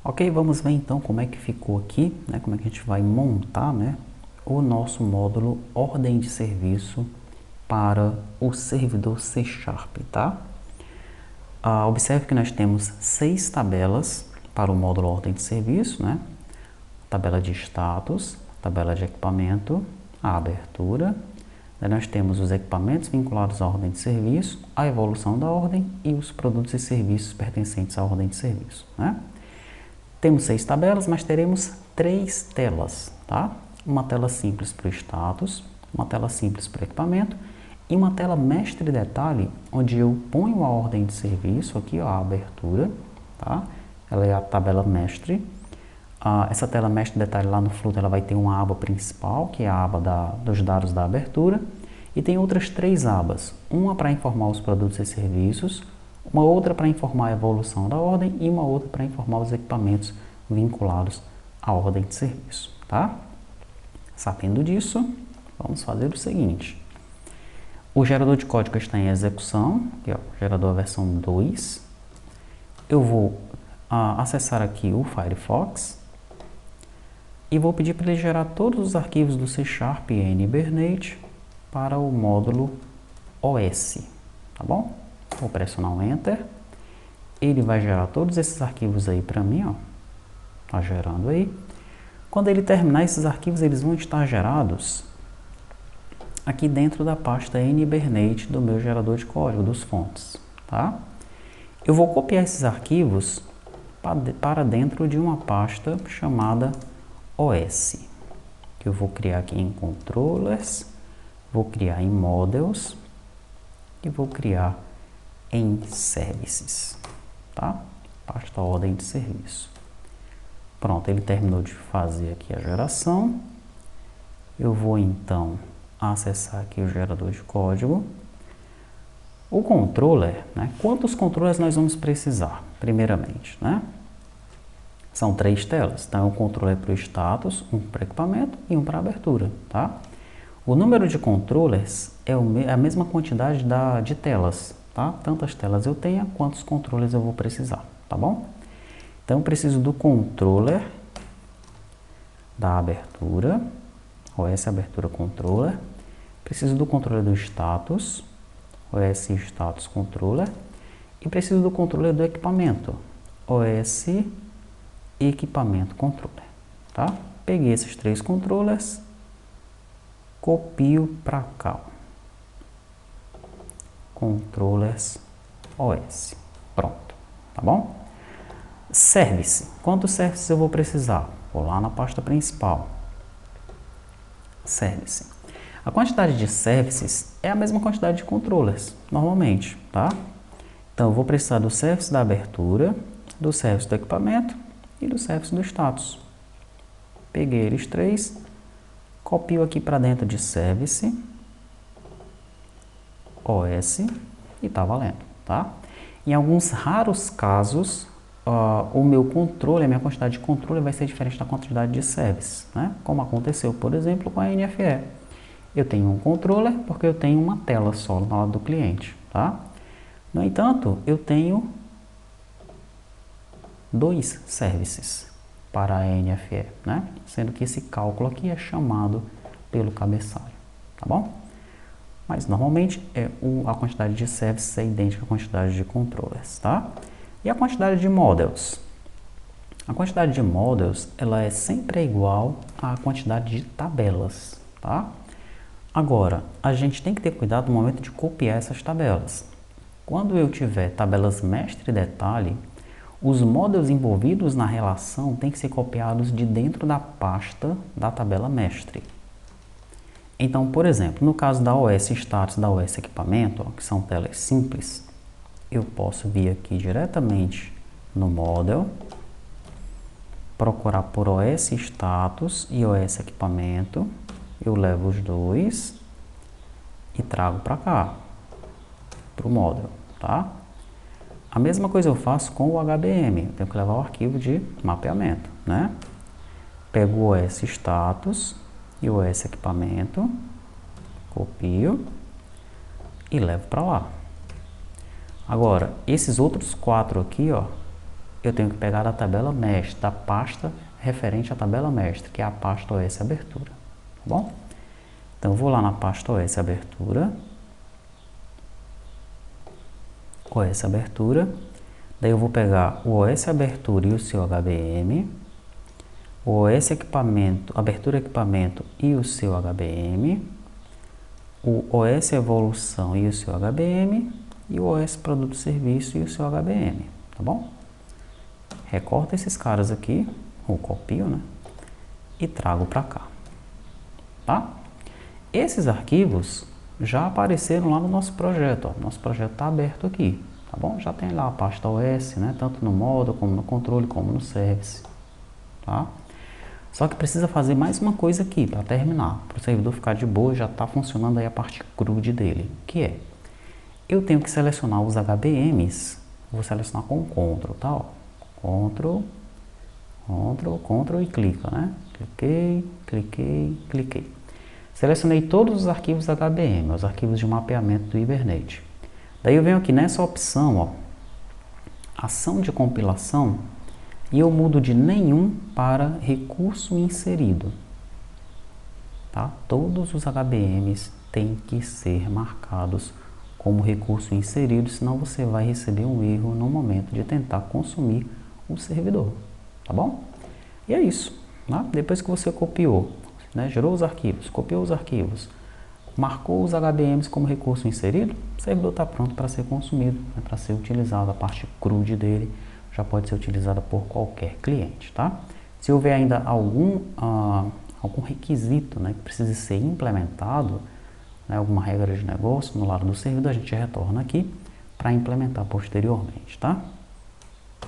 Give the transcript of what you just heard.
Ok, vamos ver então como é que ficou aqui, né? Como é que a gente vai montar, né, o nosso módulo ordem de serviço para o servidor C#, tá? Observe que nós temos 6 tabelas para o módulo ordem de serviço, né? Tabela de status, tabela de equipamento, a abertura. Daí nós temos os equipamentos vinculados à ordem de serviço, a evolução da ordem e os produtos e serviços pertencentes à ordem de serviço, né? Temos 6 tabelas, mas teremos 3 telas, tá? Uma tela simples para o status, uma tela simples para o equipamento e uma tela mestre detalhe, onde eu ponho a ordem de serviço, aqui ó, a abertura, tá? Ela é a tabela mestre. Essa tela mestre detalhe lá no Flutter, ela vai ter uma aba principal, que é a aba dos dados da abertura, e tem outras 3 abas, uma para informar os produtos e serviços, uma outra para informar a evolução da ordem e uma outra para informar os equipamentos vinculados à ordem de serviço, tá? Sabendo disso, vamos fazer o seguinte. O gerador de código está em execução, aqui ó, gerador versão 2. Eu vou acessar aqui o Firefox e vou pedir para ele gerar todos os arquivos do C# e NHibernate para o módulo OS, tá bom? Vou pressionar o Enter. Ele vai gerar todos esses arquivos aí para mim, ó. Tá gerando aí. Quando ele terminar esses arquivos, eles vão estar gerados aqui dentro da pasta NHibernate do meu gerador de código, dos fontes, tá? Eu vou copiar esses arquivos para dentro de uma pasta chamada OS, que eu vou criar aqui em Controllers, vou criar em Models e vou criar em Services, tá? Pasta ordem de serviço. Pronto, ele terminou de fazer aqui a geração. Eu vou então acessar aqui o gerador de código. O controller, né? Quantos controllers nós vamos precisar, primeiramente, né? São 3 telas, então o controller para o status, um para equipamento e um para abertura, tá? O número de controllers é a mesma quantidade de telas, tá? Tantas telas eu tenho, quantos controllers eu vou precisar, tá bom? Então eu preciso do controller da abertura, OS abertura controller, preciso do controller do status, OS status controller, e preciso do controller do equipamento, OS equipamento controller, tá? Peguei esses 3 controllers, copio para cá, controllers OS, pronto, tá bom? Service, quantos services eu vou precisar? Vou lá na pasta principal, Service. A quantidade de services é a mesma quantidade de controllers, normalmente, tá? Então, eu vou precisar do service da abertura, do service do equipamento e do service do status. Peguei eles 3, copio aqui para dentro de Service, OS e tá valendo, tá? Em alguns raros casos, o meu controle, a minha quantidade de controle vai ser diferente da quantidade de service, né? Como aconteceu, por exemplo, com a NFE. Eu tenho um controller porque eu tenho uma tela só no lado do cliente, tá? No entanto, eu tenho 2 services para a NFE, né? Sendo que esse cálculo aqui é chamado pelo cabeçalho, tá bom? Mas normalmente a quantidade de services é idêntica à quantidade de controllers, tá? E a quantidade de models? A quantidade de models, ela é sempre igual à quantidade de tabelas, tá? Agora, a gente tem que ter cuidado no momento de copiar essas tabelas. Quando eu tiver tabelas mestre e detalhe, os models envolvidos na relação têm que ser copiados de dentro da pasta da tabela mestre. Então, por exemplo, no caso da OS Status e da OS Equipamento, ó, que são telas simples, eu posso vir aqui diretamente no Model, procurar por OS Status e OS Equipamento, eu levo os 2 e trago para cá, para o Model, tá? A mesma coisa eu faço com o HBM, eu tenho que levar o arquivo de mapeamento, né? Pego o OS Status e o OS Equipamento, copio e levo para lá. Agora, esses outros 4 aqui, ó, eu tenho que pegar da tabela mestre, da pasta referente à tabela mestre, que é a pasta OS Abertura, tá bom? Então, eu vou lá na pasta OS Abertura, daí eu vou pegar o OS Abertura e o seu HBM, o OS Equipamento, Abertura Equipamento e o seu HBM, o OS Evolução e o seu HBM, e o OS Produto Serviço e o seu HBM, tá bom? Recorto esses caras aqui, ou copio, né? E trago para cá, tá? Esses arquivos já apareceram lá no nosso projeto, ó. Nosso projeto está aberto aqui, tá bom? Já tem lá a pasta OS, né? Tanto no módulo, como no controle, como no service, tá? Só que precisa fazer mais uma coisa aqui para terminar, para o servidor ficar de boa e já está funcionando aí a parte CRUD dele, que é, eu tenho que selecionar os HBMs, vou selecionar com Ctrl, tá? Ó. Ctrl e clica, né? Cliquei. Selecionei todos os arquivos HBM, os arquivos de mapeamento do Hibernate. Daí eu venho aqui nessa opção, ó, ação de compilação, e eu mudo de nenhum para recurso inserido. Tá? Todos os HBMs têm que ser marcados como recurso inserido, senão você vai receber um erro no momento de tentar consumir o servidor, tá bom? E é isso, tá? Depois que você copiou, né, gerou os arquivos, copiou os arquivos, marcou os HBMs como recurso inserido, o servidor está pronto para ser consumido, né, para ser utilizado. A parte CRUD dele já pode ser utilizada por qualquer cliente, tá? Se houver ainda algum requisito, né, que precise ser implementado, né, alguma regra de negócio no lado do servidor, a gente retorna aqui para implementar posteriormente, tá?